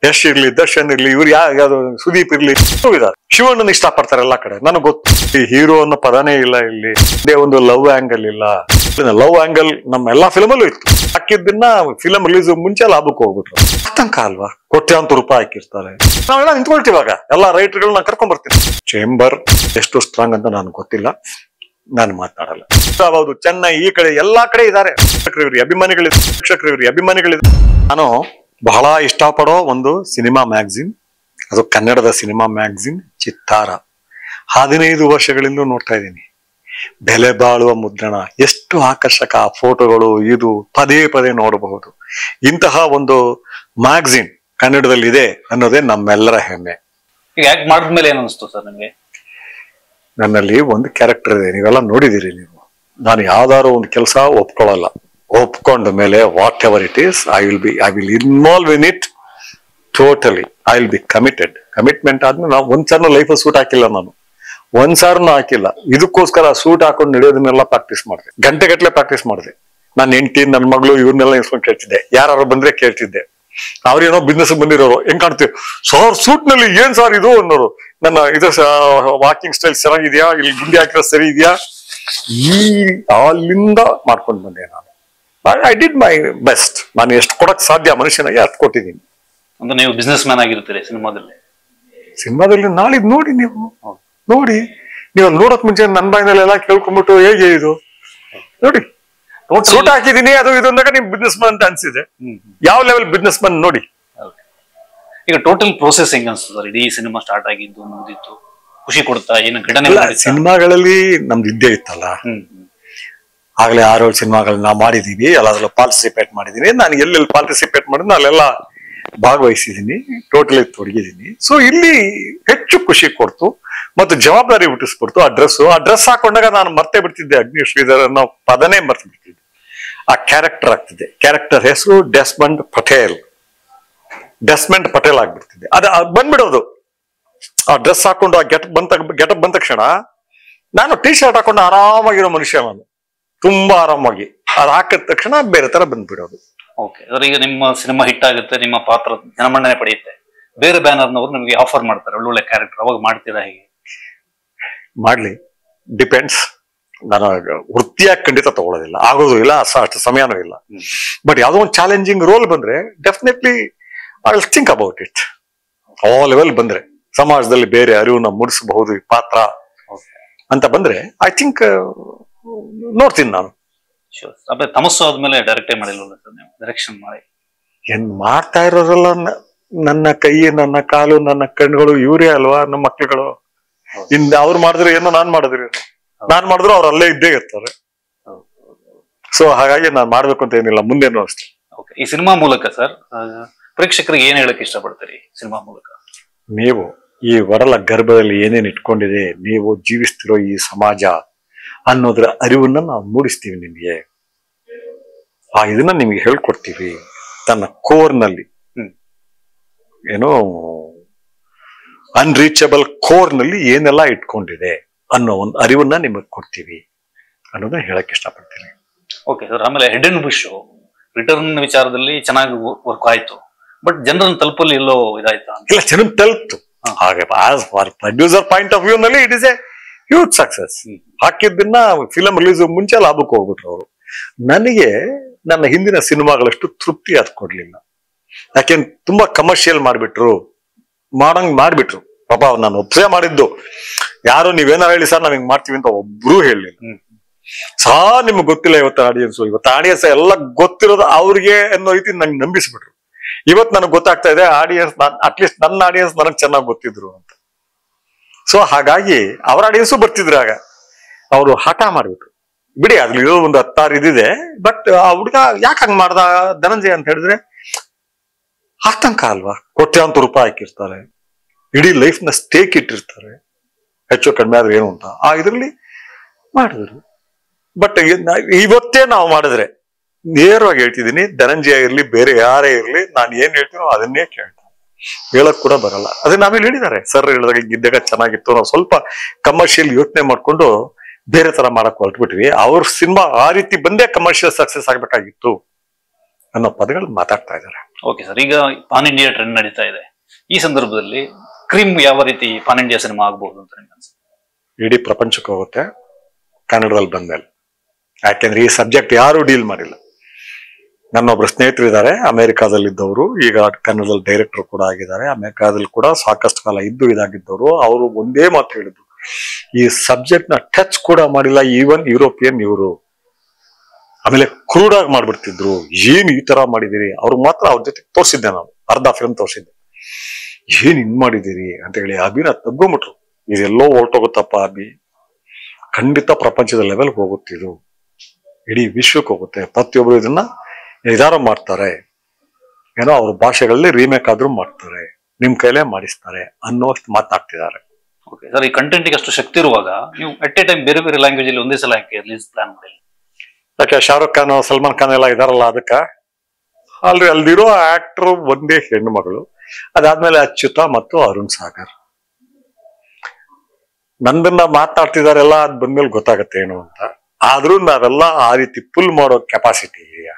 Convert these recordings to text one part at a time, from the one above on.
ಯಶ್ ಇರ್ಲಿ, ದರ್ಶನ್ ಇರ್ಲಿ, ಇವ್ರು ಯಾವ್ದು ಸುದೀಪ್ ಇರ್ಲಿ, ಇದ್ದಾರೆ. ಶಿವಣ್ಣನ ಇಷ್ಟ ಪಡ್ತಾರೆ ಎಲ್ಲಾ ಕಡೆ. ನನಗೆ ಗೊತ್ತು ಈ ಹೀರೋ ಅನ್ನೋ ಪದನೇ ಇಲ್ಲ ಇಲ್ಲಿ. ಇದೇ ಒಂದು ಲವ್ ಆಂಗಲ್ ಇಲ್ಲ. ಲವ್ ಆಂಗಲ್ ನಮ್ಮ ಎಲ್ಲಾ ಫಿಲಮ್ ಅಲ್ಲೂ ಇತ್ತು. ಹಾಕಿದ್ದನ್ನ ಫಿಲಮ್ ರಿಲೀಸ್ ಮುಂಚೆ ಲಾಭಕ್ಕೆ ಹೋಗ್ಬಿಟ್ರು. ಆತಂಕ ಅಲ್ವಾ? ಕೋಟ್ಯಾಂತರ ರೂಪಾಯಿ ಹಾಕಿರ್ತಾರೆ. ನಾವೆಲ್ಲ ನಿಂತ್ಕೊಳ್ತೀವಾಗ ಎಲ್ಲಾ ರೈಟರ್ಗಳನ್ನ ಕರ್ಕೊಂಡ್ ಬರ್ತೀನಿ. ಚೇಂಬರ್ ಎಷ್ಟು ಸ್ಟ್ರಾಂಗ್ ಅಂತ ನನಗೆ ಗೊತ್ತಿಲ್ಲ, ನಾನು ಮಾತನಾಡಲ್ಲ. ಹೌದು, ಚೆನ್ನೈ ಈ ಕಡೆ ಎಲ್ಲಾ ಕಡೆ ಇದ್ದಾರೆ ಅಭಿಮಾನಿಗಳಿದ್ದಾರೆ. ನಾನು ಬಹಳ ಇಷ್ಟಪಡೋ ಒಂದು ಸಿನಿಮಾ ಮ್ಯಾಗಝಿನ್, ಅದು ಕನ್ನಡದ ಸಿನಿಮಾ ಮ್ಯಾಗಝಿನ್ ಚಿತ್ತಾರ. 15 ವರ್ಷಗಳಿಂದ ನೋಡ್ತಾ ಇದ್ದೀನಿ. ಬೆಲೆ ಬಾಳುವ ಮುದ್ರಣ, ಎಷ್ಟು ಆಕರ್ಷಕ ಫೋಟೋಗಳು, ಇದು ಪದೇ ಪದೇ ನೋಡಬಹುದು. ಇಂತಹ ಒಂದು ಮ್ಯಾಗಝಿನ್ ಕನ್ನಡದಲ್ಲಿ ಇದೆ ಅನ್ನೋದೇ ನಮ್ಮೆಲ್ಲರ ಹೆಮ್ಮೆ. ಈಗ ಆಕ್ಟ್ ಮಾಡಿದ್ಮೇಲೆ ಏನು ಅನಿಸ್ತು ಸರ್ ನಿಮಗೆ? ನನ್ನಲ್ಲಿ ಒಂದು ಕ್ಯಾರೆಕ್ಟರ್ ಇದೆ, ನೀವೆಲ್ಲ ನೋಡಿದಿರಿ. ನೀವು ನಾನು ಯಾವ್ದಾದ್ರು ಒಂದು ಕೆಲಸ ಒಪ್ಕೊಳ್ಳಲ್ಲ. ಒಪ್ಕೊಂಡ ಮೇಲೆ what ever it is, I will involve in it totally. I will be committed. Commitment ಆದ್ಮೇಲೆ ನಾವು ಒಂದ್ಸಾರನು ಲೈಫ್ ಸೂಟ್ ಹಾಕಿಲ್ಲ, ನಾನು ಒಂದ್ಸಾರನು ಹಾಕಿಲ್ಲ. ಇದಕ್ಕೋಸ್ಕರ ಸೂಟ್ ಹಾಕೊಂಡು ನಡೆಯೋದನ್ನೆಲ್ಲ ಪ್ರಾಕ್ಟೀಸ್ ಮಾಡಿದೆ, ಗಂಟೆಗಟ್ಟಲೆ ಪ್ರಾಕ್ಟೀಸ್ ಮಾಡಿದೆ. ನಾನು ಹೆಂಡತಿ, ನನ್ನ ಮಗಳು ಇವ್ರನ್ನೆಲ್ಲ ಇಸ್ಕೊಂಡು ಕೇಳ್ತಿದ್ದೆ. ಯಾರು ಬಂದ್ರೆ ಕೇಳ್ತಿದ್ದೆ. ಅವ್ರೇನೋ ಬಿಸ್ನೆಸ್ ಬಂದಿರೋರು, ಹೆಂಗ್ ಕಾಣ್ತೀವಿ ಸಾರ್ ಸೂಟ್ ನಲ್ಲಿ, ಏನ್ ಸಾರ್ ಇದು ಅನ್ನೋರು. ನನ್ನ ಇದು ವಾಕಿಂಗ್ ಸ್ಟೈಲ್ ಚೆನ್ನಾಗಿದ್ಯಾ, ಇಲ್ಲಿ ಗುಂಡಿ ಹಾಕಿರೋ ಸರಿ ಇದೆಯಾ, ಈ ಅಲ್ಲಿಂದ ಮಾಡ್ಕೊಂಡು ಬಂದೆ ನಾನು. I did my best. ನಾನು ಎಷ್ಟು ಕೊಡಕ್ ಸಾಧ್ಯ ಮನುಷ್ಯನಾಗಿ ಅಷ್ಟು ಕೊಟ್ಟಿದ್ದೀನಿ. ಅಂದ್ರೆ ನೀವು ಬಿಸ್ನೆಸ್ ಮ್ಯಾನ್ ಆಗಿರ್ತೀರಿ ಸಿನಿಮಾದಲ್ಲಿ. ನಾಳಿದ್ ನೋಡಿ, ನೀವು ನೋಡಿ, ನೀವು ನೋಡಕ್ ಮುಂಚೆ ನನ್ನ ಬಾಯಿನಲ್ಲೆಲ್ಲ ಕೇಳ್ಕೊಂಡ್ಬಿಟ್ಟು ಹೇಗೆ ಇದು ನೋಡಿ ಸೂಟ್ ಹಾಕಿದೀನಿ ಅದು ಇದು ಅಂದಾಗ ನಿಮ್ ಬಿಸ್ನೆಸ್ ಮ್ಯಾನ್ ಅಂತ ಅನ್ಸಿದೆ. ಯಾವ ಲೆವೆಲ್ ಬಿಸ್ನೆಸ್ ಮ್ಯಾನ್ ನೋಡಿ. ಈಗ ಟೋಟಲ್ ಪ್ರೋಸೆಸ್ ಹೆಂಗ ಅನ್ಸ್ತದೆ? ಇಡೀ ಸಿನಿಮಾ ಸ್ಟಾರ್ಟ್ ಆಗಿದ್ದು ಮುಗಿದಿತ್ತು, ಖುಷಿ ಕೊಡ್ತಾ ಏನು ಘಟನೆ? ಸಿನಿಮಾಗಳಲ್ಲಿ ನಮ್ದು ಇದ್ದೇ ಇತ್ತಲ್ಲ, ಆಗ್ಲೇ 6-7 ಸಿನಿಮಾಗಳನ್ನ ಮಾಡಿದೀವಿ, ಎಲ್ಲಾದ್ರಲ್ಲೂ ಪಾರ್ಟಿಸಿಪೇಟ್ ಮಾಡಿದೀನಿ. ನಾನು ಎಲ್ಲೆಲ್ಲಿ ಪಾರ್ಟಿಸಿಪೇಟ್ ಮಾಡಿದ್ರೆ ಅಲ್ಲೆಲ್ಲ ಭಾಗವಹಿಸಿದೀನಿ, ಟೋಟಲಿ ತೊಡಗಿದ್ದೀನಿ. ಸೊ ಇಲ್ಲಿ ಹೆಚ್ಚು ಖುಷಿ ಕೊಡ್ತು ಮತ್ತು ಜವಾಬ್ದಾರಿ ಹುಟ್ಟಿಸ್ಕೊಡ್ತು. ಆ ಡ್ರೆಸ್ ಹಾಕೊಂಡಾಗ ನಾನು ಮರ್ತೇ ಬಿಡ್ತಿದ್ದೆ, ಅಗ್ನಿ ಶ್ರೀಧರ್ ಅನ್ನೋ ಪದನೇ ಮರ್ತು ಬಿಡ್ತಿದ್ದೆ. ಆ ಕ್ಯಾರೆಕ್ಟರ್ ಆಗ್ತಿದೆ. ಕ್ಯಾರೆಕ್ಟರ್ ಹೆಸರು ಡೆಸ್ಮಂಡ್ ಪಟೇಲ್ ಆಗ್ಬಿಡ್ತಿದ್ದೆ. ಅದು ಬಂದ್ಬಿಡೋದು. ಆ ಡ್ರೆಸ್ ಹಾಕೊಂಡು ಆ ಗೆಟಪ್ ಬಂದ ತಕ್ಷಣ ನಾನು ಟೀ ಶರ್ಟ್ ಹಾಕೊಂಡು ಆರಾಮಾಗಿರೋ ಮನುಷ್ಯ. ನಾನು ತುಂಬಾ ಆರಾಮಾಗಿ ಅದು ಹಾಕಿದ ತಕ್ಷಣ ಬೇರೆ ತರ ಬಂದ್ಬಿಡೋದು. ಓಕೆ, ಈಗ ನಿಮ್ಮ ಸಿನಿಮಾ ಹಿಟ್ ಆಗುತ್ತೆ, ನಿಮ್ಮ ಪಾತ್ರ ಜನಮನ್ನಣೆ ಪಡೆಯುತ್ತೆ, ಬೇರೆ ಬ್ಯಾನರ್ನವರು ನಿಮಗೆ ಆಫರ್ ಮಾಡ್ತಾರೆ ಒಳ್ಳೊಳ್ಳೆ ಕ್ಯಾರೆಕ್ಟರ್, ಅವಾಗ ಮಾಡ್ತೀರಾ? ಹೇಗೆ ಮಾಡ್ಲಿ, ಡಿಪೆಂಡ್ಸ್. ನಾನು ವೃತ್ತಿಯಾಗಿ ಖಂಡಿತ ತಗೊಳ್ಳೋದಿಲ್ಲ, ಆಗೋದು ಇಲ್ಲ, ಅಷ್ಟು ಸಮಯನೂ ಇಲ್ಲ. ಬಟ್ ಯಾವ್ದೋ ಒಂದು ಚಾಲೆಂಜಿಂಗ್ ರೋಲ್ ಬಂದ್ರೆ definitely I will think about it. ಆ ಲೆವೆಲ್ ಬಂದ್ರೆ, ಸಮಾಜದಲ್ಲಿ ಬೇರೆ ಅರಿವನ್ನ ಮೂಡಿಸಬಹುದು ಈ ಪಾತ್ರ ಅಂತ ಬಂದ್ರೆ ಐ ಥಿಂಕ್ ನೋಡ್ತೀನಿ ನಾನು. ತಮಸ್ಸು ಆದ್ಮೇಲೆ ಡೈರೆಕ್ಟೇ ಮಾಡಿಲ್ವಲ್ಲ ಸರ್ ನೀವು? ಡೈರೆಕ್ಷನ್ ಮಾಡಿ ಏನ್ ಮಾಡ್ತಾ ಇರೋರೆಲ್ಲ ನನ್ನ ಕೈ, ನನ್ನ ಕಾಲು, ನನ್ನ ಕಣ್ಣುಗಳು ಇವರೇ ಅಲ್ವಾ ನಮ್ಮ ಮಕ್ಳುಗಳು. ಇನ್ ಅವ್ರು ಮಾಡಿದ್ರೆ ಏನೋ ನಾನ್ ಮಾಡಿದ್ರು ಅವ್ರು ಅಲ್ಲೇ ಇದ್ದೇ ಇರ್ತಾರೆ. ಸೊ ಹಾಗಾಗಿ ನಾನ್ ಮಾಡ್ಬೇಕು ಅಂತ ಏನಿಲ್ಲ, ಮುಂದೇನು ಅಷ್ಟೇ. ಈ ಸಿನಿಮಾ ಮೂಲಕ ಸರ್ ಪ್ರೇಕ್ಷಕರಿಗೆ ಏನ್ ಹೇಳಕ್ ಇಷ್ಟಪಡ್ತೀರಿ? ಸಿನಿಮಾ ಮೂಲಕ ನೀವು ಈ ಒಡಲ ಗರ್ಭದಲ್ಲಿ ಏನೇನ್ ಇಟ್ಕೊಂಡಿದೆ, ನೀವು ಜೀವಿಸ್ತಿರೋ ಈ ಸಮಾಜ ಅನ್ನೋದ್ರ ಅರಿವನ್ನ ನಾವು ಮೂಡಿಸ್ತೀವಿ ನಿಮ್ಗೆ. ಇದನ್ನ ನಿಮ್ಗೆ ಹೇಳ್ಕೊಡ್ತೀವಿ. ತನ್ನ ಕೋರ್ನಲ್ಲಿ ಏನೋ ಅನ್ರೀಚಬಲ್ ಕೋರ್ನಲ್ಲಿ ಏನೆಲ್ಲ ಇಟ್ಕೊಂಡಿದೆ ಅನ್ನೋ ಒಂದು ಅರಿವನ್ನ ನಿಮಗೆ ಕೊಡ್ತೀವಿ ಅನ್ನೋದನ್ನ ಹೇಳಕ್ ಇಷ್ಟಪಡ್ತೀನಿ. ಓಕೆ ಸರ್, ಆಮೇಲೆ ಹೆಡ್ ಅಂಡ್ ಬುಷ್ ರಿಟರ್ನ್ ವಿಚಾರದಲ್ಲಿ ಚೆನ್ನಾಗಿ ವರ್ಕ್ ಆಯ್ತು, ಬಟ್ ಜನರನ್ನು ತಲುಪಲ್ಲಿ ಎಲ್ಲೋ ಇದಾಯ್ತಾ? ಇಲ್ಲ, ಜನರನ್ನು ತಲುಪ್ತು. ಹಾಗೆ ಪ್ರೊಡ್ಯೂಸರ್ ಪಾಯಿಂಟ್ ಆಫ್ ವ್ಯೂ ನಲ್ಲಿ it is a huge success. ಹಾಕಿದ್ದನ್ನ ಫಿಲಂ ರಿಲೀಸ್ ಮುಂಚೆ ಲಾಭಕ್ಕೆ ಹೋಗ್ಬಿಟ್ರು ಅವರು. ನನಗೆ ನನ್ನ ಹಿಂದಿನ ಸಿನಿಮಾಗಳಷ್ಟು ತೃಪ್ತಿ ಅದು ಕೊಡ್ಲಿಲ್ಲ. ಯಾಕೆಂದ್ರೆ ತುಂಬಾ ಕಮರ್ಷಿಯಲ್ ಮಾಡ್ಬಿಟ್ರು. ಪಾಪ ನಾನು ಒಪ್ಸೆ ಮಾಡಿದ್ದು, ಯಾರು ನೀವೇನಾರು ಹೇಳಿ ಸರ್ ನಾವ್ ಹಿಂಗ್ ಮಾಡ್ತೀವಿ ಅಂತ ಒಬ್ರು ಹೇಳಲಿಲ್ಲ. ನಿಮ್ಗೆ ಗೊತ್ತಿಲ್ಲ ಇವತ್ತು ಆಡಿಯನ್ಸ್ ಎಲ್ಲ ಗೊತ್ತಿರೋದು ಅವ್ರಿಗೆ ಅನ್ನೋ ರೀತಿ ನಂಗೆ ನಂಬಿಸ್ಬಿಟ್ರು. ಇವತ್ತು ನನಗೆ ಗೊತ್ತಾಗ್ತಾ ಇದೆ ಆಡಿಯನ್ಸ್, ಅಟ್ಲೀಸ್ಟ್ ನನ್ನ ಆಡಿಯನ್ಸ್ ನನಗೆ ಚೆನ್ನಾಗಿ ಗೊತ್ತಿದ್ರು ಅಂತ. ಸೊ ಹಾಗಾಗಿ ಅವರ ಆಡಿಯನ್ಸು ಬರ್ತಿದ್ರು. ಆಗ ಅವರು ಹಠ ಮಾಡ್ಬಿಟ್ರು, ಬಿಡಿ ಅದ್ರಲ್ಲಿ ಇರೋ ಒಂದು 10-6 ಇದಿದೆ, ಬಟ್ ಆ ಹುಡುಗ ಯಾಕೆ ಹಂಗ್ ಮಾಡ್ದ ಧನಂಜಯ ಅಂತ ಹೇಳಿದ್ರೆ ಆತಂಕ ಅಲ್ವಾ? ಕೋಟ್ಯಾಂತರ ರೂಪಾಯಿ ಹಾಕಿರ್ತಾರೆ, ಇಡೀ ಲೈಫ್ ನ ಸ್ಟೇಕ್ ಇಟ್ಟಿರ್ತಾರೆ, ಹೆಚ್ಚು ಕಡಿಮೆ ಆದ್ರೆ ಏನು ಅಂತ ಆ ಇದ್ರಲ್ಲಿ ಮಾಡಿದ್ರು. ಬಟ್ ಇವತ್ತೇ ನಾವು ಮಾಡಿದ್ರೆ, ನೇರವಾಗಿ ಹೇಳ್ತಿದ್ದೀನಿ, ಧನಂಜಯ ಇರ್ಲಿ ಬೇರೆ ಯಾರೇ ಇರ್ಲಿ, ನಾನು ಏನ್ ಹೇಳ್ತೀನೋ ಅದನ್ನೇ ಕೇಳ್ತಾರೆ, ಹೇಳಕ್ ಕೂಡ ಬರಲ್ಲ. ಅದನ್ನ ಆಮೇಲೆ ಹೇಳಿದ್ದಾರೆ ಸರ್, ಹೇಳಿದಾಗ ಇದ್ದಾಗ ಚೆನ್ನಾಗಿತ್ತು, ನಾವು ಸ್ವಲ್ಪ ಕಮರ್ಷಿಯಲ್ ಯೋಚನೆ ಮಾಡ್ಕೊಂಡು ಬೇರೆ ತರ ಮಾಡಕ್ ಹೊರಟ್ಬಿಟ್ವಿ. ಅವ್ರ ಸಿನಿಮಾ ಆ ರೀತಿ ಬಂದೇ ಕಮರ್ಷಿಯಲ್ ಸಕ್ಸಸ್ ಆಗ್ಬೇಕಾಗಿತ್ತು ಅನ್ನೋ ಪದಗಳು ಮಾತಾಡ್ತಾ ಇದ್ದಾರೆ. ಓಕೆ ಸರ್, ಈಗ ಪಾನ್ ಇಂಡಿಯಾ ಟ್ರೆಂಡ್ ನಡೀತಾ ಇದೆ. ಈ ಸಂದರ್ಭದಲ್ಲಿ ಕ್ರಿಮ್ ಯಾವ ರೀತಿ ಪಾನ್ ಇಂಡಿಯಾ ಸಿನಿಮಾ ಆಗಬಹುದು ಅಂತ ನಿಮ್ಗೆ ಅನ್ಸುತ್ತೆ? ಇಡೀ ಪ್ರಪಂಚಕ್ಕೆ ಹೋಗುತ್ತೆ ಕನ್ನಡದಲ್ಲಿ ಬಂದ್ಮೇಲೆ. ಯಾಕೆಂದ್ರೆ ಈ ಸಬ್ಜೆಕ್ಟ್ ಯಾರು ಡೀಲ್ ಮಾಡಿಲ್ಲ. ನನ್ನೊಬ್ರು ಸ್ನೇಹಿತರಿದ್ದಾರೆ ಅಮೆರಿಕಾದಲ್ಲಿದ್ದವರು, ಈಗ ಕನ್ನಡದಲ್ಲಿ ಡೈರೆಕ್ಟರ್ ಕೂಡ ಆಗಿದ್ದಾರೆ. ಅಮೆರಿಕಾದಲ್ಲಿ ಕೂಡ ಸಾಕಷ್ಟು ಕಾಲ ಇದಾಗಿದ್ದವರು. ಅವರು ಒಂದೇ ಮಾತು ಹೇಳಿದ್ರು, ಈ ಸಬ್ಜೆಕ್ಟ್ ನ ಟಚ್ ಕೂಡ ಮಾಡಿಲ್ಲ ಈವನ್ ಯುರೋಪಿಯನ್ ಇವರು. ಆಮೇಲೆ ಕ್ರೂಡಾಗಿ ಮಾಡ್ಬಿಡ್ತಿದ್ರು. ಏನ್ ಈ ತರ ಮಾಡಿದಿರಿ? ಅವ್ರು ಮಾತ್ರ ಅವ್ರ ಜೊತೆ ತೋರಿಸಿದ್ದೆ, ನಾನು ಅರ್ಧ ಫಿಲ್ಮ್ ತೋರಿಸಿದ್ದೆ. ಏನ್ ಹಿಂಗ್ ಮಾಡಿದಿರಿ ಅಂತ ಹೇಳಿ ಅಭಿನ ತಗ್ಗೊಂಬಿಟ್ರು. ಇದೆಲ್ಲೋ ಹೊರಟೋಗುತ್ತಪ್ಪ ಅಭಿ, ಖಂಡಿತ ಪ್ರಪಂಚದ ಲೆವೆಲ್ಗೆ ಹೋಗುತ್ತಿದ್ದು, ಇಡೀ ವಿಶ್ವಕ್ಕೆ ಹೋಗುತ್ತೆ. ಪ್ರತಿಯೊಬ್ರು ಇದನ್ನ ನಿರ್ಧಾರ ಮಾಡ್ತಾರೆ, ಏನೋ ಅವ್ರ ಭಾಷೆಗಳಲ್ಲಿ ರೀಮೇಕ್ ಆದ್ರೂ ಮಾಡ್ತಾರೆ, ನಿಮ್ ಕೈಲೇ ಮಾಡಿಸ್ತಾರೆ ಅನ್ನೋಷ್ಟು ಮಾತಾಡ್ತಿದ್ದಾರೆ. ಓಕೆ ಸರ್, ಈ ಕಂಟೆಂಟ್ ಅಷ್ಟು ಶಕ್ತಿ ಇರುವಾಗ ನೀವು ಅಟ್ ಎ ಟೈಮ್ ಬೇರೆ ಬೇರೆ ಲ್ಯಾಂಗ್ವೇಜ್ ಅಲ್ಲಿ ಒಂದೇ ಸಲ ರಿಲೀಸ್ ಪ್ಲಾನ್ ಮಾಡಿ? ಯಾಕೆ ಶಾರುಖ್ ಖಾನ್, ಸಲ್ಮಾನ್ ಖಾನ್ ಎಲ್ಲ ಇದಾರಲ್ಲ, ಅದಕ್ಕ ಅಲ್ರಿ ಅಲ್ದಿರೋ ಆಕ್ಟರ್ ಒಂದೇ ಹೆಣ್ಣು ಮಗಳು. ಅದಾದ್ಮೇಲೆ ಅಚ್ಯುತ ಮತ್ತು ಅರುಣ್ ಸಾಗರ್. ನಂದನ್ನ ಮಾತಾಡ್ತಿದಾರೆಲ್ಲ, ಅದ್ ಬಂದ್ಮೇಲೆ ಗೊತ್ತಾಗತ್ತೆ ಏನು ಅಂತ. ಆದ್ರೂ ನಾವೆಲ್ಲ ಆ ರೀತಿ ಫುಲ್ ಮಾಡೋ ಕೆಪಾಸಿಟಿ ಇದೆಯಾ?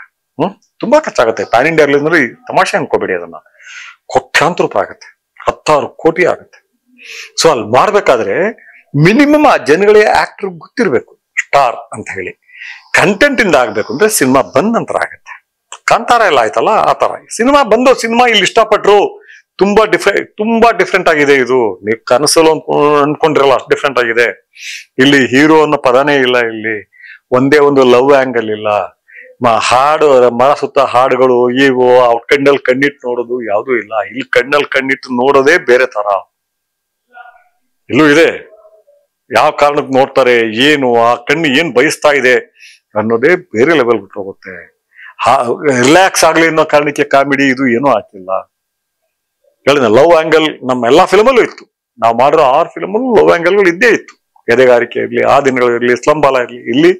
ತುಂಬಾ ಖರ್ಚಾಗತ್ತೆ. ಪ್ಯಾನ್ ಇಂಡಿಯಾ ಅಂದ್ರೆ ತಮಾಷೆ ಅನ್ಕೋಬೇಡಿ, ಅದನ್ನ ಕೋಟ್ಯಾಂತರ ರೂಪಾಯಿ ಆಗತ್ತೆ, 10,000 ಕೋಟಿ ಆಗತ್ತೆ. ಸೊ ಅಲ್ಲಿ ಮಾಡ್ಬೇಕಾದ್ರೆ ಮಿನಿಮಮ್ ಆ ಜನಗಳಿಗೆ ಆಕ್ಟರ್ ಗೊತ್ತಿರ್ಬೇಕು ಸ್ಟಾರ್ ಅಂತ ಹೇಳಿ. ಕಂಟೆಂಟ್ ಇಂದ ಆಗ್ಬೇಕು ಅಂದ್ರೆ ಸಿನಿಮಾ ಬಂದ ನಂತರ ಆಗತ್ತೆ. ಕಾಂತಾರ ಎಲ್ಲ ಆಯ್ತಲ್ಲ, ಆ ತರ ಸಿನಿಮಾ ಬಂದು ಸಿನಿಮಾ ಇಲ್ಲಿ ಇಷ್ಟಪಟ್ರು. ತುಂಬಾ ಡಿಫ್ರೆಂಟ್ ಆಗಿದೆ ಇದು. ನೀವು ಕನಸಲು ಅನ್ಕೊಂಡಿರಲ್ಲ, ಅಷ್ಟು ಡಿಫ್ರೆಂಟ್ ಆಗಿದೆ. ಇಲ್ಲಿ ಹೀರೋ ಅನ್ನೋ ಪದನೇ ಇಲ್ಲ, ಇಲ್ಲಿ ಒಂದೇ ಒಂದು ಲವ್ ಆಂಗಲ್ ಇಲ್ಲ. ಹಾಡು, ಮರ ಸುತ್ತ ಹಾಡುಗಳು, ಇವು ಅವ್ರ ಕಣ್ಣಲ್ಲಿ ಕಣ್ಣಿಟ್ಟು ನೋಡೋದು ಯಾವ್ದು ಇಲ್ಲ. ಇಲ್ಲಿ ಕಣ್ಣಲ್ಲಿ ಕಣ್ಣಿಟ್ಟು ನೋಡೋದೇ ಬೇರೆ ತರ. ಇಲ್ಲೂ ಇದೆ, ಯಾವ ಕಾರಣಕ್ಕೆ ನೋಡ್ತಾರೆ, ಏನು ಆ ಕಣ್ಣು ಏನ್ ಬಯಸ್ತಾ ಇದೆ ಅನ್ನೋದೇ ಬೇರೆ ಲೆವೆಲ್ ಹೋಗುತ್ತೆ. ರಿಲ್ಯಾಕ್ಸ್ ಆಗ್ಲಿ ಅನ್ನೋ ಕಾರಣಕ್ಕೆ ಕಾಮಿಡಿ ಇದು ಏನೂ ಆಗ್ತಿಲ್ಲ. ಹೇಳಿದ ಲವ್ ಆಂಗಲ್ ನಮ್ಮ ಎಲ್ಲಾ ಫಿಲ್ಮಲ್ಲೂ ಇತ್ತು. ನಾವು ಮಾಡಿರೋ 6 ಫಿಲ್ಮಲ್ಲೂ ಲವ್ ಆಂಗಲ್ಗಳು ಇದ್ದೇ ಇತ್ತು. ಎದೆಗಾರಿಕೆ ಇರ್ಲಿ, ಆ ದಿನಗಳು ಇರ್ಲಿ, ಸ್ಲಂಬಾಲ ಇರ್ಲಿ, ಇಲ್ಲಿ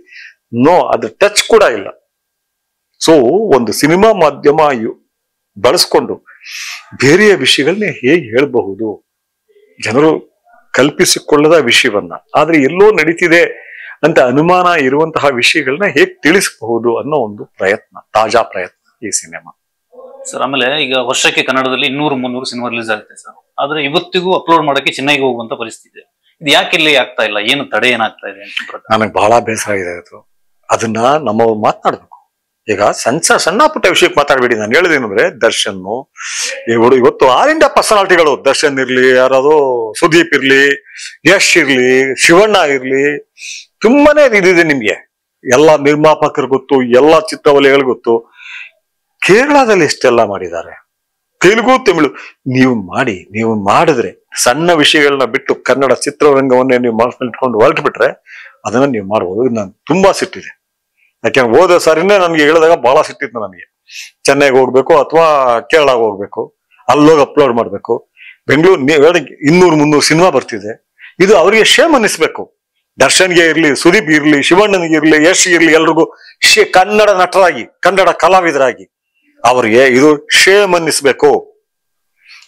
ನೋ, ಅದ್ರ ಟಚ್ ಕೂಡ ಇಲ್ಲ. ಸೊ ಒಂದು ಸಿನಿಮಾ ಮಾಧ್ಯಮ ಬಳಸ್ಕೊಂಡು ಬೇರೆಯ ವಿಷಯಗಳನ್ನ ಹೇಗೆ ಹೇಳಬಹುದು? ಜನರು ಕಲ್ಪಿಸಿಕೊಳ್ಳದ ವಿಷಯವನ್ನ, ಆದ್ರೆ ಎಲ್ಲೋ ನಡೀತಿದೆ ಅಂತ ಅನುಮಾನ ಇರುವಂತಹ ವಿಷಯಗಳನ್ನ ಹೇಗೆ ತಿಳಿಸಬಹುದು ಅನ್ನೋ ಒಂದು ಪ್ರಯತ್ನ, ತಾಜಾ ಪ್ರಯತ್ನ ಈ ಸಿನಿಮಾ. ಸರ್, ಆಮೇಲೆ ಈಗ ವರ್ಷಕ್ಕೆ ಕನ್ನಡದಲ್ಲಿ 200-300 ಸಿನಿಮಾ ರಿಲೀಸ್ ಆಗುತ್ತೆ ಸರ್. ಆದ್ರೆ ಇವತ್ತಿಗೂ ಅಪ್ಲೋಡ್ ಮಾಡಕ್ಕೆ ಚೆನ್ನೈಗೆ ಹೋಗುವಂತ ಪರಿಸ್ಥಿತಿ. ಇದು ಯಾಕೆ ಇಲ್ಲಿ ಆಗ್ತಾ ಇಲ್ಲ? ಏನು ತಡೆ ಏನಾಗ್ತಾ ಇದೆ? ನನಗೆ ಬಹಳ ಬೇಸರ ಇದೆ ಅದು. ಅದನ್ನ ನಮ್ಮವ್ರು ಮಾತನಾಡ್ಬೇಕು. ಈಗ ಸಣ್ಣ ಪುಟ್ಟ ವಿಷಯಕ್ಕೆ ಮಾತಾಡ್ಬೇಡಿ. ನಾನು ಹೇಳಿದೇನಂದ್ರೆ, ದರ್ಶನ್ ಇವತ್ತು ಆಲ್ ಇಂಡಿಯಾ ಪರ್ಸನಾಲಿಟಿಗಳು, ದರ್ಶನ್ ಇರ್ಲಿ, ಯಾರಾದ್ರು ಸುದೀಪ್ ಇರ್ಲಿ, ಯಶ್ ಇರ್ಲಿ, ಶಿವಣ್ಣ ಇರ್ಲಿ, ತುಂಬಾನೇ ಇದಿದೆ ನಿಮ್ಗೆ. ಎಲ್ಲಾ ನಿರ್ಮಾಪಕರು ಗೊತ್ತು, ಎಲ್ಲಾ ಚಿತ್ರವಲಯಗಳು ಗೊತ್ತು. ಕೇರಳದಲ್ಲಿ ಎಷ್ಟೆಲ್ಲ ಮಾಡಿದ್ದಾರೆ, ತೆಲುಗು, ತಮಿಳು. ನೀವು ಮಾಡಿದ್ರೆ ಸಣ್ಣ ವಿಷಯಗಳನ್ನ ಬಿಟ್ಟು ಕನ್ನಡ ಚಿತ್ರರಂಗವನ್ನೇ ನೀವು ಮನಸ್ಸಲ್ಲಿ ಇಟ್ಕೊಂಡು ಹೊರಟು ಬಿಟ್ರೆ ಅದನ್ನ ನೀವು ಮಾಡ್ಬೋದು. ನಾನು ತುಂಬಾ ಸಿಟ್ಟಿದೆ. ಯಾಕೆಂದ್ರೆ ಹೋದ ಸಾರಿನೇ ನನ್ಗೆ ಹೇಳಿದಾಗ ಬಹಳ ಸಿಟ್ಟಿತ್ತು ನನಗೆ. ಚೆನ್ನೈಗೆ ಹೋಗ್ಬೇಕು ಅಥವಾ ಕೇರಳಗೆ ಹೋಗ್ಬೇಕು, ಅಲ್ಲೋಗಿ ಅಪ್ಲೋಡ್ ಮಾಡ್ಬೇಕು. ಬೆಂಗಳೂರು 200-300 ಸಿನಿಮಾ ಬರ್ತಿದೆ. ಇದು ಅವರಿಗೆ ಶೇಮ್ ಅನ್ನಿಸ್ಬೇಕು. ದರ್ಶನ್ಗೆ ಇರ್ಲಿ, ಸುದೀಪ್ ಇರ್ಲಿ, ಶಿವಣ್ಣನಿಗೆ ಇರ್ಲಿ, ಯಶ್ ಇರ್ಲಿ, ಎಲ್ರಿಗೂ ಕನ್ನಡ ನಟರಾಗಿ, ಕನ್ನಡ ಕಲಾವಿದರಾಗಿ ಅವ್ರಿಗೆ ಇದು ಶೇಮ್ ಅನ್ನಿಸ್ಬೇಕು.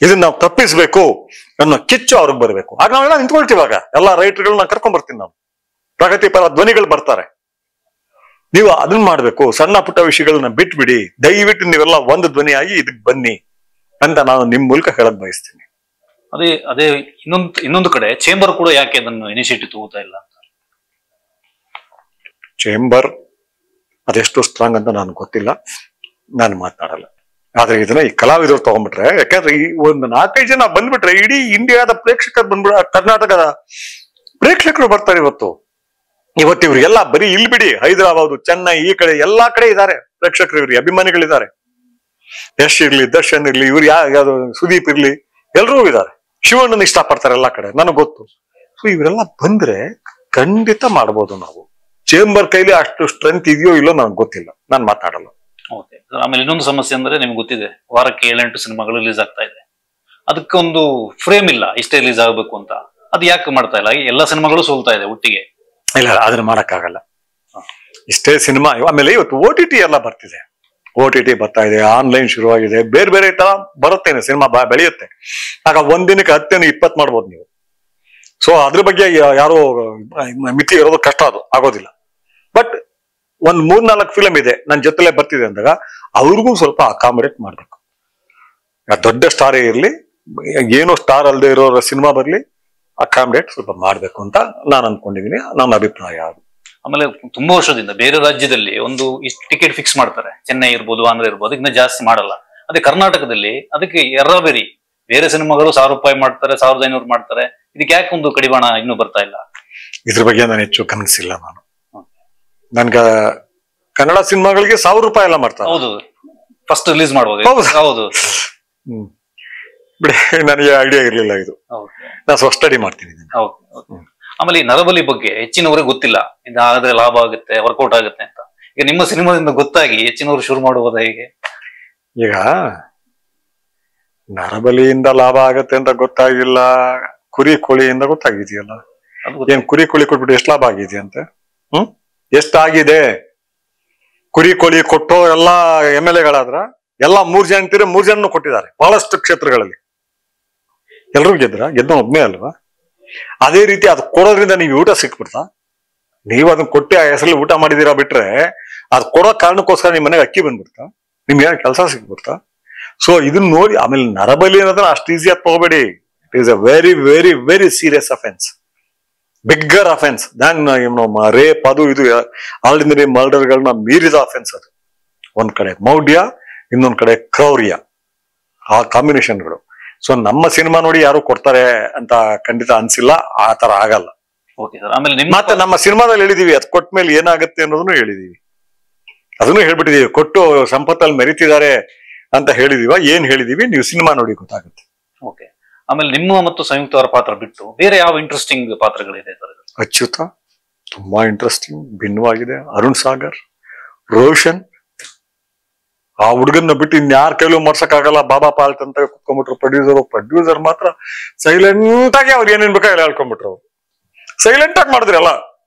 ಇದನ್ನ ನಾವು ತಪ್ಪಿಸ್ಬೇಕು ಅನ್ನೋ ಕಿಚ್ಚು ಅವ್ರಿಗೆ ಬರ್ಬೇಕು. ಆಗ ನಾವೆಲ್ಲ ನಿಂತ್ಕೊಳ್ತೀವಾಗ ಎಲ್ಲ ರೈಟರ್ಗಳನ್ನ ಕರ್ಕೊಂಡ್ ಬರ್ತೀನಿ ನಾವು. ಪ್ರಗತಿಪರ ಧ್ವನಿಗಳು ಬರ್ತಾರೆ. ನೀವು ಅದನ್ನ ಮಾಡ್ಬೇಕು. ಸಣ್ಣ ಪುಟ್ಟ ವಿಷಯಗಳನ್ನ ಬಿಟ್ಬಿಡಿ. ದಯವಿಟ್ಟು ನೀವೆಲ್ಲ ಒಂದು ಧ್ವನಿಯಾಗಿ ಇದಕ್ ಬನ್ನಿ ಅಂತ ನಾನು ನಿಮ್ ಮೂಲಕ ಹೇಳಕ್ ಬಯಸ್ತೀನಿ. ಅದೇ ಇನ್ನೊಂದು ಕಡೆ ಚೇಂಬರ್ ಕೂಡ ಯಾಕೆ ಅದನ್ನು ಇನಿಷಿಯೇಟಿವ್ ತಗೋತಾ ಇಲ್ಲ ಅಂತ. ಚೇಂಬರ್ ಅದೆಷ್ಟು ಸ್ಟ್ರಾಂಗ್ ಅಂತ ನನಗೆ ಗೊತ್ತಿಲ್ಲ, ನಾನು ಮಾತನಾಡಲ್ಲ. ಆದ್ರೆ ಇದನ್ನ ಈ ಕಲಾವಿದರು ತಗೊಂಡ್ಬಿಟ್ರೆ, ಯಾಕಂದ್ರೆ ಈ ಒಂದು 4-5 ಜನ ಬಂದ್ಬಿಟ್ರೆ ಇಡೀ ಇಂಡಿಯಾದ ಪ್ರೇಕ್ಷಕರು ಕರ್ನಾಟಕದ ಪ್ರೇಕ್ಷಕರು ಬರ್ತಾರೆ. ಇವತ್ತು ಇವ್ರಿಗೆಲ್ಲ ಬರೀ ಇಲ್ಲಿ ಬಿಡಿ, ಹೈದರಾಬಾದ್, ಚೆನ್ನೈ, ಈ ಕಡೆ ಎಲ್ಲಾ ಕಡೆ ಇದ್ದಾರೆ ಪ್ರೇಕ್ಷಕರು, ಇವ್ರಿಗೆ ಅಭಿಮಾನಿಗಳಿದ್ದಾರೆ. ಯಶ್ ಇರ್ಲಿ, ದರ್ಶನ್ ಇರ್ಲಿ, ಇವ್ರು ಯಾವ್ದು ಸುದೀಪ್ ಇರ್ಲಿ, ಎಲ್ರೂ ಇದ್ದಾರೆ. ಶಿವಣ್ಣನ ಇಷ್ಟಪಡ್ತಾರೆ ಎಲ್ಲಾ ಕಡೆ, ನನಗೆ ಗೊತ್ತು. ಸೊ ಇವರೆಲ್ಲ ಬಂದ್ರೆ ಖಂಡಿತ ಮಾಡ್ಬೋದು ನಾವು. ಚೇಂಬರ್ ಕೈಲಿ ಅಷ್ಟು ಸ್ಟ್ರೆಂತ್ ಇದೆಯೋ ಇಲ್ಲೋ ನನಗೆ ಗೊತ್ತಿಲ್ಲ, ನಾನು ಮಾತಾಡಲ್ಲ. ಓಕೆ. ಆಮೇಲೆ ಇನ್ನೊಂದು ಸಮಸ್ಯೆ ಅಂದ್ರೆ, ನಿಮ್ಗೆ ಗೊತ್ತಿದೆ, ವಾರಕ್ಕೆ 7-8 ಸಿನಿಮಾಗಳು ರಿಲೀಸ್ ಆಗ್ತಾ ಇದೆ. ಅದಕ್ಕೆ ಒಂದು ಫ್ರೇಮ್ ಇಲ್ಲ, ಇಷ್ಟೇ ರಿಲೀಸ್ ಆಗ್ಬೇಕು ಅಂತ. ಅದು ಯಾಕೆ ಮಾಡ್ತಾ ಇಲ್ಲ? ಎಲ್ಲಾ ಸಿನಿಮಾಗಳು ಸೋಲ್ತಾ ಇದೆ ಒಟ್ಟಿಗೆ. ಇಲ್ಲ, ಅದನ್ನ ಮಾಡಕ್ಕಾಗಲ್ಲ. ಇಷ್ಟೇ ಸಿನಿಮಾ. ಆಮೇಲೆ ಇವತ್ತು OTT ಎಲ್ಲ ಬರ್ತಿದೆ, OTT ಬರ್ತಾ ಇದೆ, ಆನ್ಲೈನ್ ಶುರುವಾಗಿದೆ, ಬೇರೆ ಬೇರೆ ತರ ಬರುತ್ತೇನೆ ಸಿನಿಮಾ ಬೆಳೆಯುತ್ತೆ. ಆಗ ಒಂದಿನಕ್ಕೆ 10-20 ಮಾಡ್ಬೋದು ನೀವು. ಸೊ ಅದ್ರ ಬಗ್ಗೆ ಯಾರು ಮಿತಿ ಇರೋದು ಕಷ್ಟ, ಅದು ಆಗೋದಿಲ್ಲ. ಬಟ್ ಒಂದ್ 3-4 ಫಿಲಮ್ ಇದೆ ನನ್ನ ಜೊತೆಲೆ ಬರ್ತಿದೆ ಅಂದಾಗ ಅವ್ರಿಗೂ ಸ್ವಲ್ಪ ಅಕಾಮಡೇಟ್ ಮಾಡ್ಬೇಕು. ದೊಡ್ಡ ಸ್ಟಾರೇ ಇರ್ಲಿ, ಏನೋ ಸ್ಟಾರ್ ಅಲ್ಲದೆ ಇರೋ ಸಿನಿಮಾ ಬರ್ಲಿ, ಅಕಾಮಿಡೇಟ್ ಸ್ವಲ್ಪ ಮಾಡ್ಬೇಕು ಅಂತ ನಾನು ಅನ್ಕೊಂಡಿದೀನಿ. ನನ್ನ ಅಭಿಪ್ರಾಯ ಅದು. ಆಮೇಲೆ ತುಂಬಾ ವರ್ಷದಿಂದ ಬೇರೆ ರಾಜ್ಯದಲ್ಲಿ ಒಂದು ಇಷ್ಟು ಟಿಕೆಟ್ ಫಿಕ್ಸ್ ಮಾಡ್ತಾರೆ, ಚೆನ್ನೈ ಇರ್ಬೋದು, ಆಂಧ್ರ ಇರ್ಬೋದು, ಅದಕ್ಕಿಂತ ಜಾಸ್ತಿ ಮಾಡಲ್ಲ. ಅದೇ ಕರ್ನಾಟಕದಲ್ಲಿ ಅದಕ್ಕೆ ಎರಬೇರಿ, ಬೇರೆ ಸಿನಿಮಾಗಳು 1000 ರೂಪಾಯಿ ಮಾಡ್ತಾರೆ, 1500 ಮಾಡ್ತಾರೆ. ಇದಕ್ಕೆ ಯಾಕೆ ಒಂದು ಕಡಿವಾಣ ಇನ್ನೂ ಬರ್ತಾ ಇಲ್ಲ? ಇದ್ರ ಬಗ್ಗೆ ನಾನು ಹೆಚ್ಚು ಗಮನಿಸಿಲ್ಲ. ನನ್ಗ ಕನ್ನಡ ಸಿನಿಮಾಗಳಿಗೆ 1000 ರೂಪಾಯಿ ಎಲ್ಲ ಮಾಡ್ತಾರೆ. ಹೌದು, ಫಸ್ಟ್ ರಿಲೀಸ್ ಮಾಡುವಾಗ. ಹೌದು. ಬಿಡಿ, ನನಗೆ ಐಡಿಯಾ ಇರ್ಲಿಲ್ಲ ಇದು. ನಾನು ಸ್ವಲ್ಪ ಸ್ಟಡಿ ಮಾಡ್ತೀನಿ. ಆಮೇಲೆ ಈ ನರಬಲಿ ಬಗ್ಗೆ ಹೆಚ್ಚಿನವ್ರಿಗೆ ಗೊತ್ತಿಲ್ಲ, ಇದಾದ್ರೆ ಲಾಭ ಆಗುತ್ತೆ, ವರ್ಕೌಟ್ ಆಗುತ್ತೆ ಅಂತ. ಈಗ ನಿಮ್ಮ ಸಿನಿಮಾದಿಂದ ಗೊತ್ತಾಗಿ ಹೆಚ್ಚಿನವರು ಶುರು ಮಾಡುವುದ ಹೇಗೆ? ಈಗ ನರಬಲಿಯಿಂದ ಲಾಭ ಆಗತ್ತೆ ಅಂತ ಗೊತ್ತಾಗಿಲ್ಲ, ಕುರಿ ಕೋಳಿಯಿಂದ ಗೊತ್ತಾಗಿದೆಯಲ್ಲ. ಏನ್ ಕುರಿ ಕೋಳಿ ಕೊಟ್ಬಿಟ್ಟು ಎಷ್ಟು ಲಾಭ ಆಗಿದೆ ಅಂತ? ಎಷ್ಟಾಗಿದೆ? ಕುರಿ ಕೋಳಿ ಕೊಟ್ಟೋ ಎಲ್ಲ MLA-ಗಳಾದ್ರ ಎಲ್ಲ 3 ಜನ ಅಂತೀರ, 3 ಜನನು ಕೊಟ್ಟಿದ್ದಾರೆ ಬಹಳಷ್ಟು ಕ್ಷೇತ್ರಗಳಲ್ಲಿ. ಎಲ್ರೂ ಗೆದ್ದ ಒಬ್ಬನೇ ಅಲ್ವಾ? ಅದೇ ರೀತಿ ಅದು ಕೊಡೋದ್ರಿಂದ ನೀವು ಊಟ ಸಿಕ್ಬಿಡ್ತಾ? ನೀವು ಅದನ್ನ ಕೊಟ್ಟು ಆ ಹೆಸರಲ್ಲಿ ಊಟ ಮಾಡಿದೀರಾ ಬಿಟ್ರೆ, ಅದು ಕೊಡೋ ಕಾರಣಕ್ಕೋಸ್ಕರ ನಿಮ್ ಮನೆಗೆ ಅಕ್ಕಿ ಬಂದ್ಬಿಡ್ತಾ? ನಿಮ್ಗೆ ಏನ್ ಕೆಲಸ ಸಿಕ್ಬಿಡ್ತಾ? ಸೊ ಇದನ್ನ ನೋಡಿ, ಆಮೇಲೆ ನರಬಲಿ ಅನ್ನೋದನ್ನ ಅಷ್ಟು ಈಸಿ ಆಗಿ ತಗೋಬೇಡಿ. It is a very very very serious offence, bigger offence than rape. ಅದು ಇದು ಆರ್ಡಿನರಿ ಮರ್ಡರ್ಗಳನ್ನ ಮೀರಿದ ಅಫೆನ್ಸ್ ಅದು. ಒಂದ್ ಕಡೆ ಮೌಢ್ಯ, ಇನ್ನೊಂದ್ ಕಡೆ ಕ್ರೌರ್ಯ, ಆ ಕಾಂಬಿನೇಷನ್ಗಳು. ಸೊ ನಮ್ಮ ಸಿನಿಮಾ ನೋಡಿ ಯಾರು ಕೊಡ್ತಾರೆ ಅಂತ ಖಂಡಿತ ಅನ್ಸಿಲ್ಲ, ಆ ತರ ಆಗಲ್ಲ. ಆಮೇಲೆ ಮತ್ತೆ ನಮ್ಮ ಸಿನಿಮಾದಲ್ಲಿ ಹೇಳಿದೀವಿ, ಅದ್ ಕೊಟ್ಟ ಮೇಲೆ ಏನಾಗುತ್ತೆ ಅನ್ನೋದನ್ನು ಹೇಳಿದೀವಿ, ಅದನ್ನು ಹೇಳ್ಬಿಟ್ಟಿದೀವಿ. ಕೊಟ್ಟು ಸಂಪತ್ತಲ್ಲಿ ಮೆರಿತಿದ್ದಾರೆ ಅಂತ ಹೇಳಿದೀವ. ಏನ್ ಹೇಳಿದೀವಿ ನೀವು ಸಿನಿಮಾ ನೋಡಿ ಗೊತ್ತಾಗುತ್ತೆ. ಓಕೆ. ಆಮೇಲೆ ನಿಮ್ಮ ಮತ್ತು ಸಂಯುಕ್ತ ಅವರ ಪಾತ್ರ ಬಿಟ್ಟು ಬೇರೆ ಯಾವ ಇಂಟ್ರೆಸ್ಟಿಂಗ್ ಪಾತ್ರಗಳಿದೆ? ಅಚ್ಯುತ ತುಂಬಾ ಇಂಟ್ರೆಸ್ಟಿಂಗ್, ಭಿನ್ನವಾಗಿದೆ. ಅರುಣ್ ಸಾಗರ್, ರೋಷನ್, ಆ ಹುಡುಗನ್ನ ಬಿಟ್ಟು ಇನ್ಯಾರ ಕೈಲೂ ಮಾಡ್ಸಕ್ಕಾಗಲ್ಲ. ಬಾಬಾ ಪಾಲ್ಟ್ ಅಂತ ಕುತ್ಕೊಂಡ್ಬಿಟ್ರು ಪ್ರೊಡ್ಯೂಸರ್ ಮಾತ್ರ ಸೈಲೆಂಟ್ ಆಗಿ ಅವ್ರು ಏನೇನ್ ಬೇಕಾ ಎಲ್ಲ ಹೇಳ್ಕೊಂಡ್ಬಿಟ್ರು. ಅವ್ರು ಸೈಲೆಂಟ್ ಆಗಿ ಮಾಡಿದ್ರಲ್ಲ,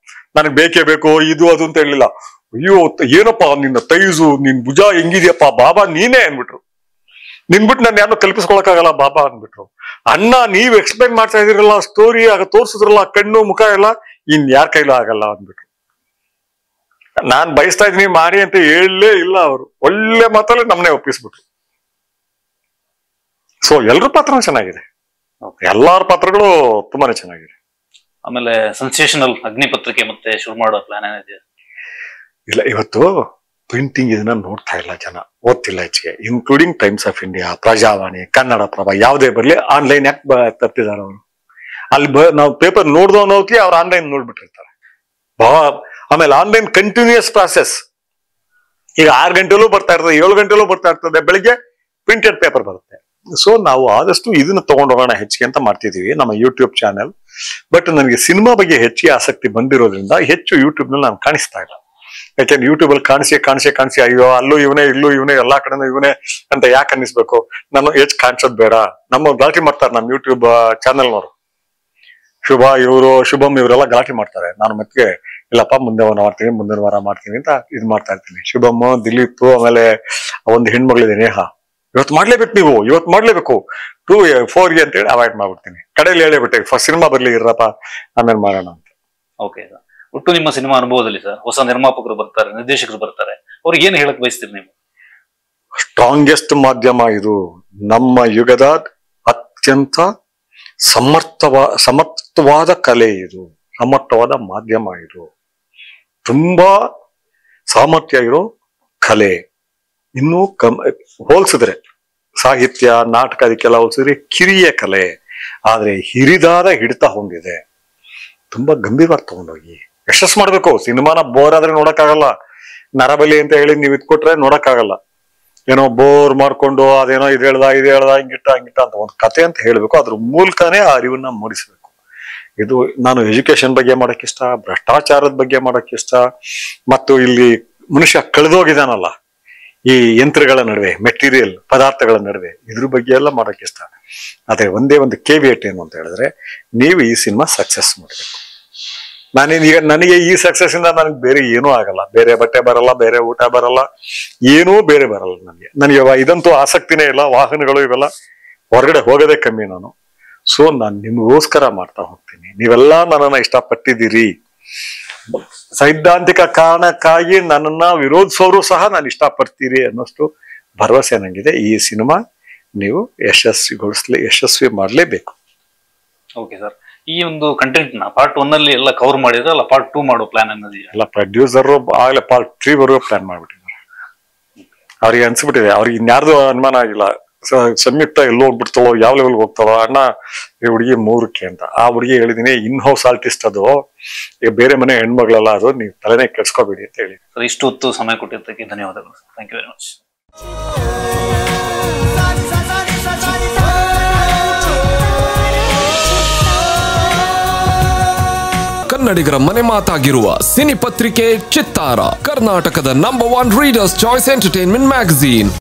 ನನಗ್ ಬೇಕೇ ಬೇಕು ಇದು ಅದು ಅಂತ ಹೇಳಿಲ್ಲ. ಅಯ್ಯೋ ಏನಪ್ಪಾ ನಿನ್ನ ತೈಜು, ನಿನ್ ಭುಜ ಹೆಂಗಿದ್ಯಪ್ಪ ಬಾಬಾ ನೀನೇ ಅನ್ಬಿಟ್ರು. ನಿನ್ಬಿಟ್ಟು ನಾನು ಯಾರನ್ನೂ ಕಲ್ಪಿಸ್ಕೊಳಕ್ಕಾಗಲ್ಲ ಬಾಬಾ ಅಂದ್ಬಿಟ್ರು. ಅಣ್ಣ ನೀವ್ ಎಕ್ಸ್ಪ್ಲೈನ್ ಮಾಡ್ತಾ ಇದೀರಲ್ಲ, ಸ್ಟೋರಿ ಆಗ ತೋರ್ಸಿದ್ರಲ್ಲ, ಕಣ್ಣು ಮುಖ ಎಲ್ಲ, ಇನ್ ಯಾರ ಕೈಲೂ ಆಗಲ್ಲ ಅಂದ್ಬಿಟ್ರು. ನಾನ್ ಬಯಸ್ತಾ ಇದೀನಿ ಮಾಡಿ ಅಂತ ಹೇಳಲೇ ಇಲ್ಲ ಅವರು. ಒಳ್ಳೆ ಮಾತಲ್ಲೇ ನಮ್ಮನೆ ಒಪ್ಪಿಸ್ಬಿಟ್ರು. ಸೊ ಎಲ್ರ ಪಾತ್ರ ಚೆನ್ನಾಗಿದೆ, ಎಲ್ಲಾರ ಪಾತ್ರಗಳು ತುಂಬಾನೇ ಚೆನ್ನಾಗಿದೆ. ಆಮೇಲೆ ಸೆನ್ಸೇಷನಲ್ ಅಗ್ನಿಪತ್ರಿಕೆ ಮತ್ತೆ ಶುರು ಮಾಡೋ ಪ್ಲಾನ್ ಏನಿದೆ? ಇಲ್ಲ, ಇವತ್ತು ಪ್ರಿಂಟಿಂಗ್ ಇದನ್ನ ನೋಡ್ತಾ ಇಲ್ಲ ಜನ, ಓದ್ತಿಲ್ಲ ಹೆಚ್ಚಿಗೆ. Including times of India, Prajavani, Kannadaprabha, ಯಾವುದೇ ಬರ್ಲಿ ಆನ್ಲೈನ್ ಯಾಕೆ ತಪ್ಪಿದಾರ ಅವರು? ಅಲ್ಲಿ ನಾವು ಪೇಪರ್ ನೋಡ್ದೋ ಅನ್ನೋಕೆ ಅವ್ರು ಆನ್ಲೈನ್ ನೋಡ್ಬಿಟ್ಟಿರ್ತಾರೆ. ಆಮೇಲೆ ಆನ್ಲೈನ್ ಕಂಟಿನ್ಯೂಯಸ್ ಪ್ರಾಸೆಸ್. ಈಗ 6 ಗಂಟೆಲೂ ಬರ್ತಾ ಇರ್ತದೆ, 7 ಗಂಟೆಲೂ ಬರ್ತಾ ಇರ್ತದೆ, ಬೆಳಿಗ್ಗೆ ಪ್ರಿಂಟೆಡ್ ಪೇಪರ್ ಬರುತ್ತೆ. ಸೊ ನಾವು ಆದಷ್ಟು ಇದನ್ನ ತಗೊಂಡೋಗೋಣ ಹೆಚ್ಚಿಗೆ ಅಂತ ಮಾಡ್ತಿದೀವಿ ನಮ್ಮ ಯೂಟ್ಯೂಬ್ ಚಾನೆಲ್. ಬಟ್ ನನಗೆ ಸಿನಿಮಾ ಬಗ್ಗೆ ಹೆಚ್ಚಿಗೆ ಆಸಕ್ತಿ ಬಂದಿರೋದ್ರಿಂದ ಹೆಚ್ಚು ಯೂಟ್ಯೂಬ್ ನಲ್ಲಿ ನಾನು ಕಾಣಿಸ್ತಾ ಇಲ್ಲ. ಯಾಕೆಂದ್ರೆ ಯೂಟ್ಯೂಬ್ ಅಲ್ಲಿ ಕಾಣಿಸಿ ಅಯ್ಯೋ ಅಲ್ಲೂ ಇವನೇ, ಇಲ್ಲೂ ಇವನೇ, ಎಲ್ಲಾ ಕಡೆನೂ ಇವನೇ ಅಂತ ಯಾಕೆ ಅನ್ನಿಸ್ಬೇಕು? ನಾನು ಹೆಚ್ಚು ಕಾಣಿಸೋದ್ ಬೇಡ. ನಮ್ಮ ಗಲಾಟೆ ಮಾಡ್ತಾರೆ ನಮ್ಮ ಯೂಟ್ಯೂಬ್ ಚಾನೆಲ್ನವರು. ಶುಭಂ ಇವರೆಲ್ಲ ಗಲಾಟೆ ಮಾಡ್ತಾರೆ. ನಾನು ಮತ್ತೆ ಇಲ್ಲಪ್ಪ ಮುಂದಿನ ವಾರ ಮಾಡ್ತೀನಿ ಅಂತ ಇದು ಮಾಡ್ತಾ ಇರ್ತೀನಿ. ಶುಭಮ್, ದಿಲೀಪ್, ಆಮೇಲೆ ಒಂದು ಹೆಣ್ಮಗಳಿದೆ ನೇಹ, ಇವತ್ತು ಮಾಡ್ಲೇಬೇಕು 2-4 ಅಂತ ಹೇಳಿ ಅವಾಯ್ಡ್ ಮಾಡ್ಬಿಡ್ತೀನಿ. ಕಡೆಯಲ್ಲಿ ಹೇಳಿಬಿಟ್ಟೆ ಫಸ್ಟ್ ಸಿನಿಮಾ ಬರ್ಲಿ ಇರಪ್ಪ, ಆಮೇಲೆ ಮಾಡೋಣ ಅಂತ. ಓಕೆ. ಒಟ್ಟು ನಿಮ್ಮ ಸಿನಿಮಾ ಅನುಭವದಲ್ಲಿ ಸರ್ ಹೊಸ ನಿರ್ಮಾಪಕರು ಬರ್ತಾರೆ, ನಿರ್ದೇಶಕರು ಬರ್ತಾರೆ, ಅವ್ರಿಗೆ ಏನ್ ಹೇಳಕ್ ಬಯಸ್ತೀರಿ ನೀವು? ಸ್ಟ್ರಾಂಗೆಸ್ಟ್ ಮಾಧ್ಯಮ ಇದು. ನಮ್ಮ ಯುಗದ ಅತ್ಯಂತ ಸಮರ್ಥವಾದ ಕಲೆ ಇದು, ಸಮರ್ಥವಾದ ಮಾಧ್ಯಮ ಇದು, ತುಂಬಾ ಸಾಮರ್ಥ್ಯ ಇರೋ ಕಲೆ. ಇನ್ನು ಹೋಲ್ಸಿದ್ರೆ ಸಾಹಿತ್ಯ, ನಾಟಕ ಅದಕ್ಕೆಲ್ಲ ಹೋಲ್ಸಿದ್ರೆ ಕಿರಿಯ ಕಲೆ, ಆದ್ರೆ ಹಿರಿದಾದ ಹಿಡಿತ ಹೊಂದಿದೆ. ತುಂಬಾ ಗಂಭೀರವಾಗಿ ತಗೊಂಡೋಗಿ ಯಶಸ್ ಮಾಡ್ಬೇಕು. ಸಿನಿಮಾನ ಬೋರ್ ಆದ್ರೆ ನೋಡಕ್ಕಾಗಲ್ಲ. ನರಬಲಿ ಅಂತ ಹೇಳಿ ನೀವು ಇದ್ಕೊಟ್ರೆ ನೋಡಕ್ಕಾಗಲ್ಲ. ಏನೋ ಬೋರ್ ಮಾಡ್ಕೊಂಡು ಅದೇನೋ ಇದು ಹೇಳ್ದ ಹಿಂಗಿಟ್ಟ ಅಂತ ಒಂದು ಕತೆ ಅಂತ ಹೇಳ್ಬೇಕು. ಅದ್ರ ಮೂಲಕನೇ ಆ ಅರಿವನ್ನ ಮೂಡಿಸ್ಬೇಕು. ಇದು ನಾನು ಎಜುಕೇಶನ್ ಬಗ್ಗೆ ಮಾಡಕ್ಕಿಷ್ಟ, ಭ್ರಷ್ಟಾಚಾರದ ಬಗ್ಗೆ ಮಾಡಕ್ಕಿಷ್ಟ, ಮತ್ತು ಇಲ್ಲಿ ಮನುಷ್ಯ ಕಳೆದೋಗಿದಾನಲ್ಲ ಈ ಯಂತ್ರಗಳ ನಡುವೆ, ಮೆಟೀರಿಯಲ್ ಪದಾರ್ಥಗಳ ನಡುವೆ, ಇದ್ರ ಬಗ್ಗೆ ಎಲ್ಲ ಮಾಡಕ್ಕಿಷ್ಟ. ಆದ್ರೆ ಒಂದೇ ಒಂದು ಕೇವಿಯಟ್ ಏನು ಅಂತ ಹೇಳಿದ್ರೆ, ನೀವು ಈ ಸಿನಿಮಾ ಸಕ್ಸಸ್ ಮಾಡಬೇಕು. ನಾನೇನೀಗ ನನಗೆ ಈ ಸಕ್ಸಸ್ ಇಂದ ನನಗೆ ಬೇರೆ ಏನೂ ಆಗಲ್ಲ. ಬೇರೆ ಬಟ್ಟೆ ಬರಲ್ಲ, ಬೇರೆ ಊಟ ಬರಲ್ಲ, ಏನೂ ಬೇರೆ ಬರಲ್ಲ ನನಗೆ ಇದಂತೂ ಆಸಕ್ತಿನೇ ಇಲ್ಲ. ವಾಹನಗಳು ಇವೆಲ್ಲ ಹೊರಗಡೆ ಹೋಗೋದೇ ಕಮ್ಮಿ ನಾನು. ಸೊ ನಾನು ನಿಮಗೋಸ್ಕರ ಮಾಡ್ತಾ ಹೋಗ್ತೀನಿ. ನೀವೆಲ್ಲ ನನ್ನನ್ನ ಇಷ್ಟಪಟ್ಟಿದ್ದೀರಿ. ಸೈದ್ಧಾಂತಿಕ ಕಾರಣಕ್ಕಾಗಿ ನನ್ನನ್ನ ವಿರೋಧಿಸೋರು ಸಹ ನಾನು ಇಷ್ಟಪಡ್ತೀರಿ ಅನ್ನೋಷ್ಟು ಭರವಸೆ ನಂಗಿದೆ. ಈ ಸಿನಿಮಾ ನೀವು ಯಶಸ್ವಿ ಮಾಡಲೇಬೇಕು. ಓಕೆ ಸರ್, ಈ ಒಂದು ಕಂಟೆಂಟ್ ನ ಪಾರ್ಟ್ 1 ಅಲ್ಲಿ ಎಲ್ಲ ಕವರ್ ಮಾಡಿದ್ರೆ ಅಲ್ಲ ಪಾರ್ಟ್ 2 ಮಾಡೋ ಪ್ಲಾನ್ ಅನ್ನೋದಿದೆ? ಎಲ್ಲ ಪ್ರೊಡ್ಯೂಸರ್ ಆಗಲೇ ಪಾರ್ಟ್ 3 ವರೆಗೂ ಪ್ಲಾನ್ ಮಾಡ್ಬಿಟ್ಟಿದ್ದಾರೆ. ಅವ್ರಿಗೆ ಅನ್ಸ್ಬಿಟ್ಟಿದೆ, ಅವ್ರಿಗೆ ಇನ್ಯಾರ್ದು ಅನುಮಾನ ಆಗಿಲ್ಲ. ಸಂಯುಕ್ತ ಎಲ್ಲಿ ಹೋಗ್ಬಿಡ್ತಾಳೋ, ಯಾವ ಲೆವೆಲ್ ಹೋಗ್ತಾಳೋ, ಅಣ್ಣ ಈ ಹುಡುಗಿ 3ಕ್ಕೆ ಅಂತ. ಆ ಹುಡುಗಿ ಹೇಳಿದೀನಿ, ಇನ್ ಹೌಸ್ ಆರ್ಟಿಸ್ಟ್ ಅದು, ಈಗ ಬೇರೆ ಮನೆ ಹೆಣ್ಮಗಳಲ್ಲ, ಅದು ನೀವು ತಲೆನೇ ಕೆಡ್ಸ್ಕೋಬೇಡಿ ಅಂತ ಹೇಳಿ. ಸರ್, ಇಷ್ಟು ಹೊತ್ತು ಸಮಯ ಕೊಟ್ಟಿದ್ದಕ್ಕೆ ಧನ್ಯವಾದಗಳು. Thank you very much. ಕನ್ನಡಿಗರ ಮನೆ ಮಾತಾಗಿರುವ ಸಿನಿ ಪತ್ರಿಕೆ ಚಿತ್ತಾರ, ಕರ್ನಾಟಕದ number 1 readers choice entertainment magazine.